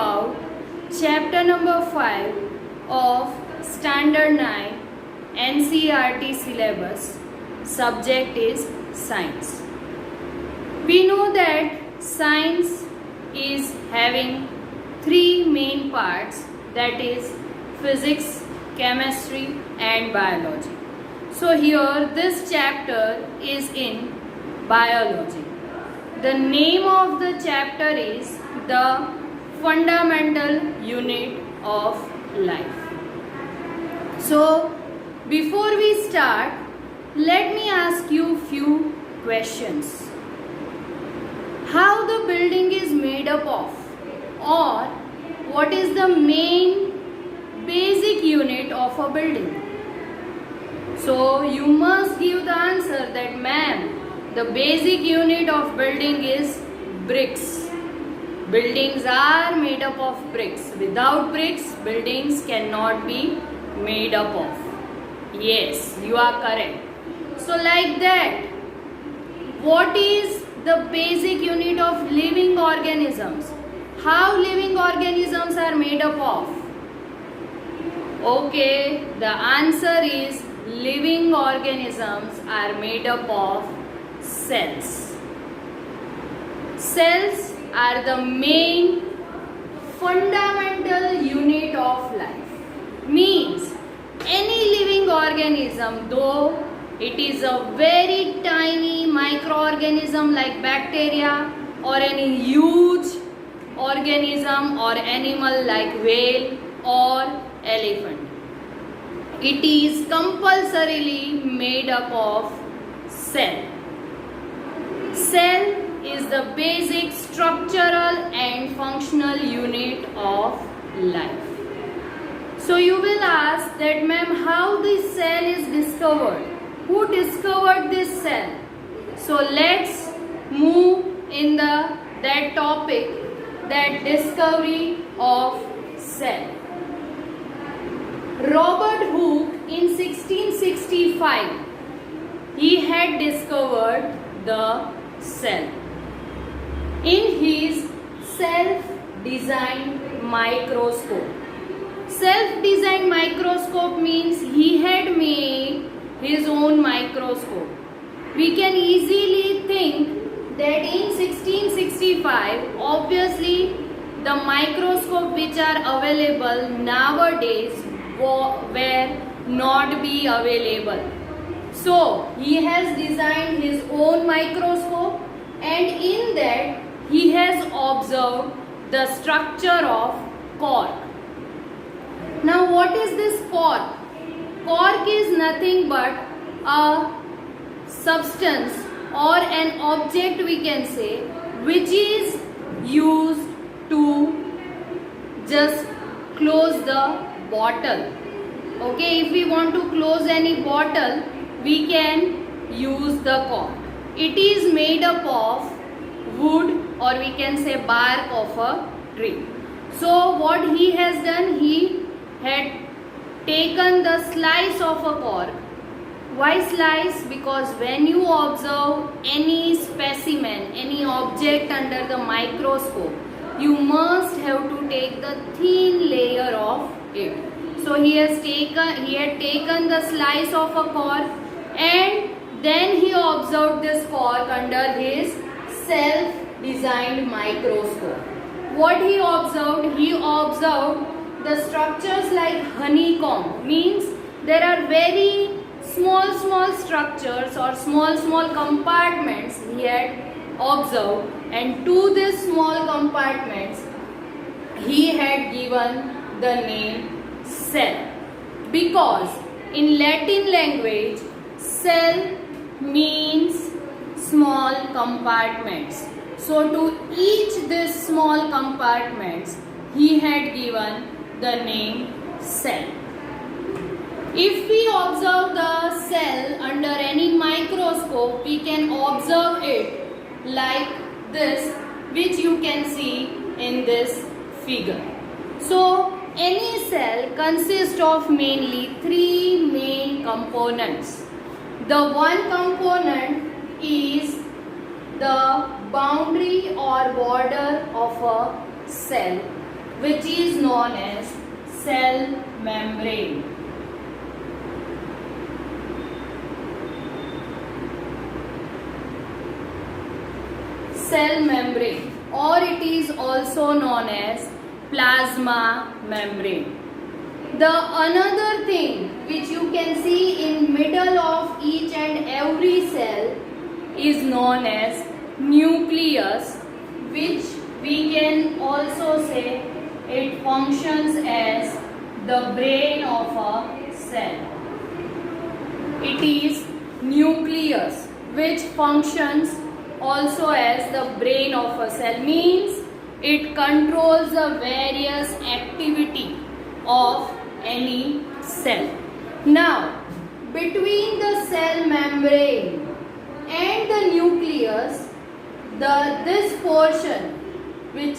about chapter number 5 of Standard 9 NCERT syllabus. Subject is science. We know that science is having three main parts, that is physics, chemistry and biology. So here this chapter is in biology. The name of the chapter is the fundamental unit of life. So before we start, let me ask you few questions. How the building is made up of, or what is the main basic unit of a building? So you must give the answer that ma'am, the basic unit of building is bricks. Buildings are made up of bricks. Without bricks, buildings cannot be made up of. Yes, you are correct. So like that, what is the basic unit of living organisms? How living organisms are made up of? Okay, the answer is living organisms are made up of cells. Cells are the main fundamental unit of life. Means any living organism, though it is a very tiny microorganism like bacteria or any huge organism or animal like whale or elephant, it is compulsorily made up of cell. Cell is the basic structural and functional unit of life. So you will ask that ma'am, how this cell is discovered? Who discovered this cell? So let's move in that topic, that discovery of cell. Robert Hooke in 1665, he had discovered the cell in his self-designed microscope. Self-designed microscope means he had made his own microscope. We can easily think that in 1665, obviously the microscope which are available nowadays were not be available. So he has designed his own microscope, and in that he has observed the structure of cork. Now what is this cork? Cork is nothing but a substance or an object, we can say, which is used to just close the bottle. Okay, if we want to close any bottle, we can use the cork. It is made up of wood, or we can say bark of a tree. So what he has done, he had taken the slice of a cork. Why slice? Because when you observe any specimen, any object under the microscope, you must have to take the thin layer of it. So he had taken the slice of a cork, and then he observed this cork under his self-designed microscope. What he observed? He observed the structures like honeycomb. Means there are very small structures or small compartments he had observed, and to these small compartments he had given the name cell, because in Latin language cell means small compartments. So to each these small compartments he had given the name cell. If we observe the cell under any microscope, we can observe it like this, which you can see in this figure. So any cell consists of mainly three main components. The one component is the boundary or border of a cell. which is known as cell membrane. Cell membrane, or it is also known as plasma membrane. The another thing which you can see in middle of each and every cell is known as nucleus, which we can also say it functions as the brain of a cell. It is nucleus which functions also as the brain of a cell, means it controls the various activity of any cell. Now, between the cell membrane and the nucleus, this portion which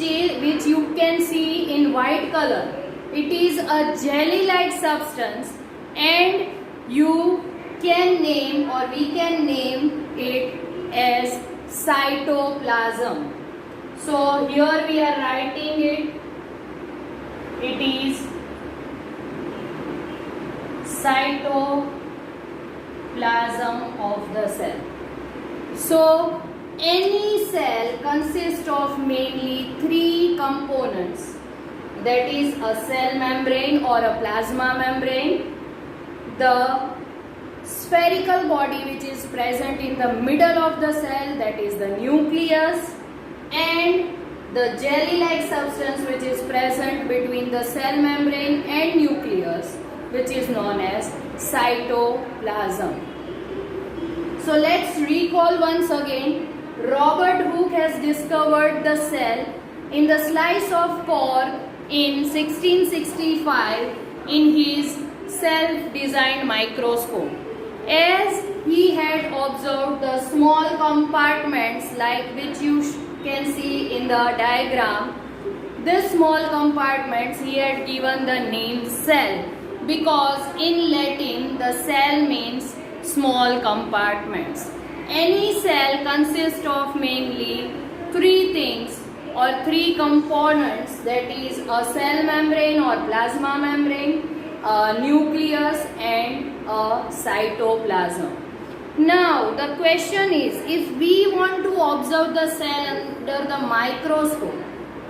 you can see in white color, it is a jelly-like substance, and you can name, or we can name it as cytoplasm. So here we are writing it. It is cytoplasm of the cell. So any cell consists of mainly three components, that is a cell membrane or a plasma membrane, the spherical body which is present in the middle of the cell, that is the nucleus, and the jelly-like substance which is present between the cell membrane and nucleus, which is known as cytoplasm. So let's recall once again. Robert Hooke has discovered the cell in the slice of cork in 1665 in his self-designed microscope. As he had observed the small compartments like which you can see in the diagram, these small compartments he had given the name cell, because in Latin the cell means small compartments. Any cell consists of mainly three things or three components, that is a cell membrane or plasma membrane, a nucleus and a cytoplasm. Now the question is, if we want to observe the cell under the microscope,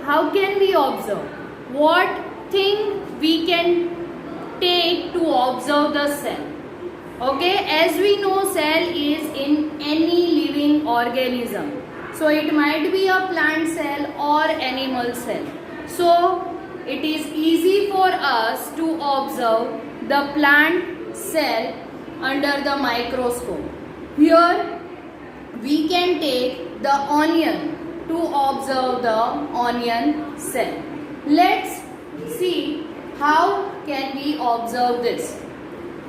how can we observe? What thing we can take to observe the cell? Okay, as we know, cell is in any living organism. So it might be a plant cell or animal cell. So it is easy for us to observe the plant cell under the microscope. Here we can take the onion to observe the onion cell. Let's see how can we observe this.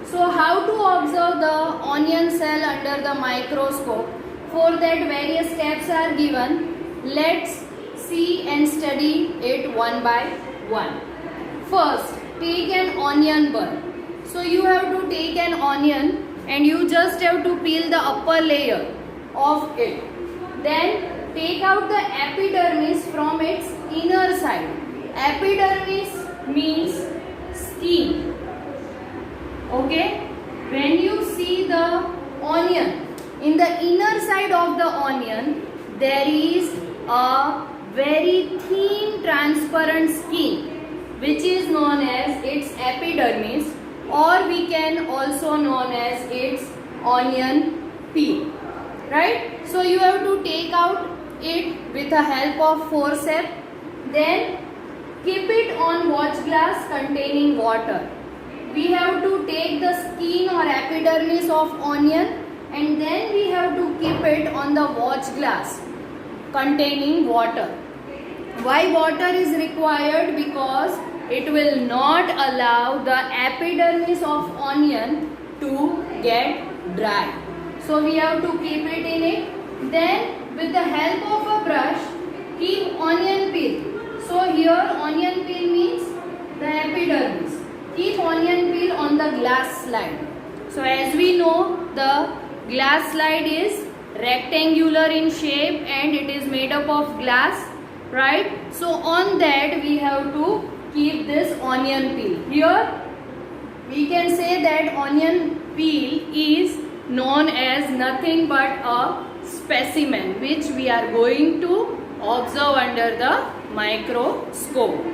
So how to observe the onion cell under the microscope? For that various steps are given. Let's see and study it one by one. First, take an onion bulb. So you have to take an onion and you just have to peel the upper layer of it. Then take out the epidermis from its inner side. Epidermis means skin. Okay, when you see the onion, in the inner side of the onion there is a very thin transparent skin which is known as its epidermis, or we can also known as its onion peel, right? So you have to take out it with the help of forceps, then keep it on watch glass containing water. We have to take the skin or epidermis of onion and then we have to keep it on the watch glass containing water. Why water is required? Because it will not allow the epidermis of onion to get dry. So we have to keep it in it. Then with the help of a brush, keep onion peel. So here onion peel means the epidermis. Keep onion peel on the glass slide. So as we know, the glass slide is rectangular in shape and it is made up of glass. right? So on that we have to keep this onion peel. Here we can say that onion peel is known as nothing but a specimen which we are going to observe under the microscope.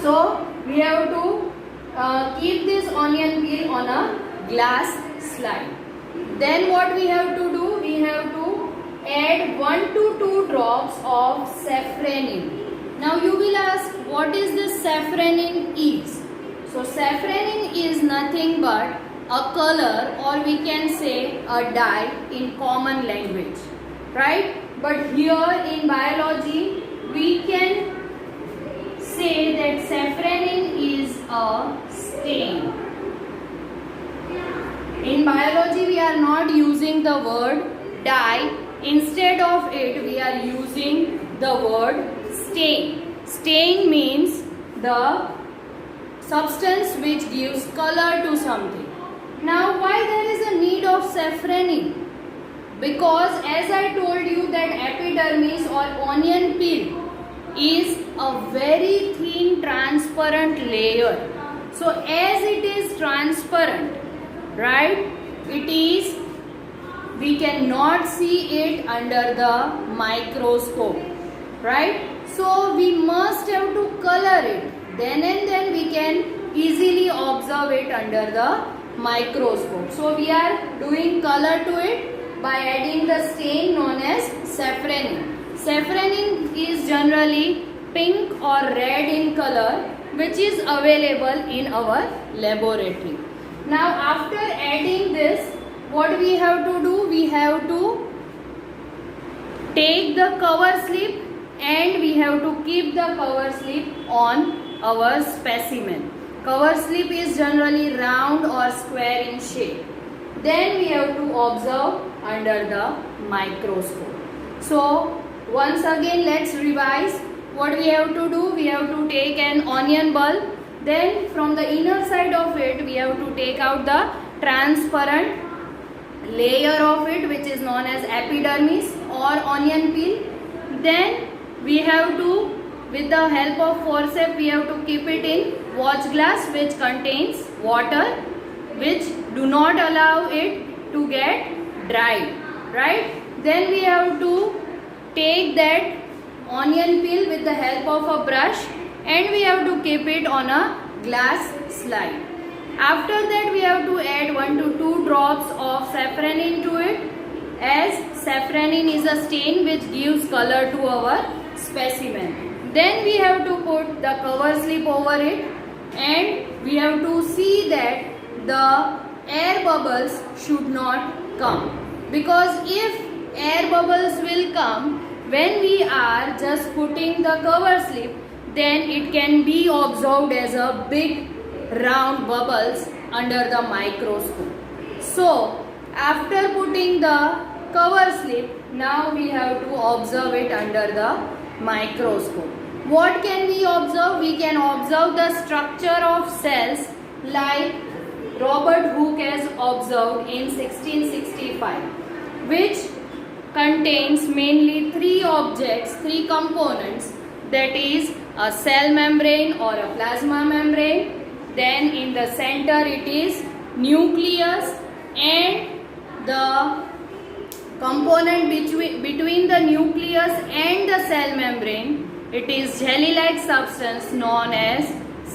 So we have to keep this onion peel on a glass slide. Then what we have to do? We have to add 1 to 2 drops of saffronin. Now you will ask, what is this saffronin is? So saffronin is nothing but a color, or we can say a dye in common language, right? But here in biology we can say that saffronin is a stain. In biology we are not using the word dye. Instead of it we are using the word stain. Stain means the substance which gives color to something. Now why there is a need of saffronin? Because as I told you that epidermis or onion peel is a very thin transparent layer. So as it is transparent, right, we cannot see it under the microscope, right? So we must have to color it. Then and then we can easily observe it under the microscope. So we are doing color to it by adding the stain known as saffronin. Saffronin is generally pink or red in color, which is available in our laboratory. Now after adding this, what we have to do? We have to take the cover slip and we have to keep the cover slip on our specimen. Cover slip is generally round or square in shape. Then we have to observe under the microscope. So once again let's revise. What we have to do? We have to take an onion bulb. Then from the inner side of it we have to take out the transparent layer of it, which is known as epidermis or onion peel. Then we have to, with the help of forceps, we have to keep it in watch glass which contains water, which do not allow it to get dried, right? Then we have to take that onion peel with the help of a brush and we have to keep it on a glass slide. After that we have to add 1 to 2 drops of saffronin to it, as saffronin is a stain which gives color to our specimen. Then we have to put the cover slip over it and we have to see that the air bubbles should not come, because if air bubbles will come when we are just putting the cover slip, then it can be observed as a big round bubbles under the microscope. So after putting the cover slip, now we have to observe it under the microscope. What can we observe? We can observe the structure of cells like Robert Hooke has observed in 1665, which contains mainly 3 objects, 3 components, that is a cell membrane or a plasma membrane. Then in the center it is nucleus, and the component between the nucleus and the cell membrane, it is jelly-like substance known as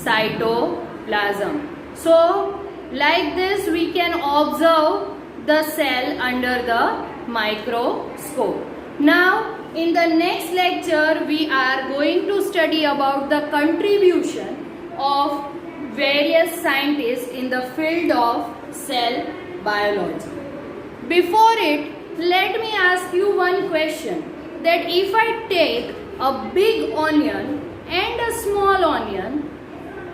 cytoplasm. So like this we can observe the cell under the microscope. Now in the next lecture we are going to study about the contribution of various scientists in the field of cell biology. Before it, let me ask you one question, that if I take a big onion and a small onion,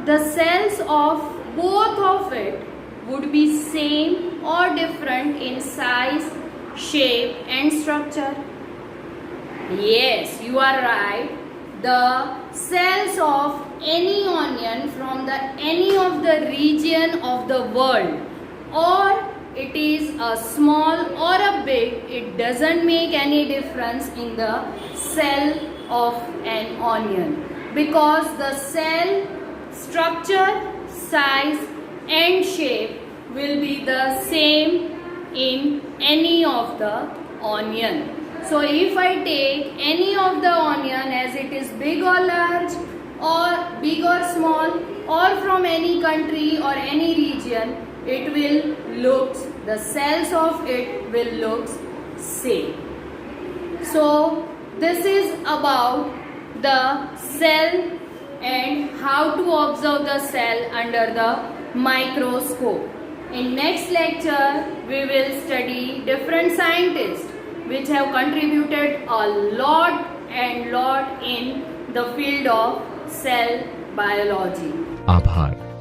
the cells of both of it would be same or different in size, shape and structure? Yes, you are right. The cells of any onion from any of the region of the world, or it is a small or a big, it doesn't make any difference in the cell of an onion, because the cell structure, size and shape will be the same in any of the onion. So if I take any of the onion, as it is big or large or big or small or from any country or any region, it will look, the cells of it will look same. So this is about the cell and how to observe the cell under the microscope. In next lecture, we will study different scientists which have contributed a lot in the field of cell biology. आभार।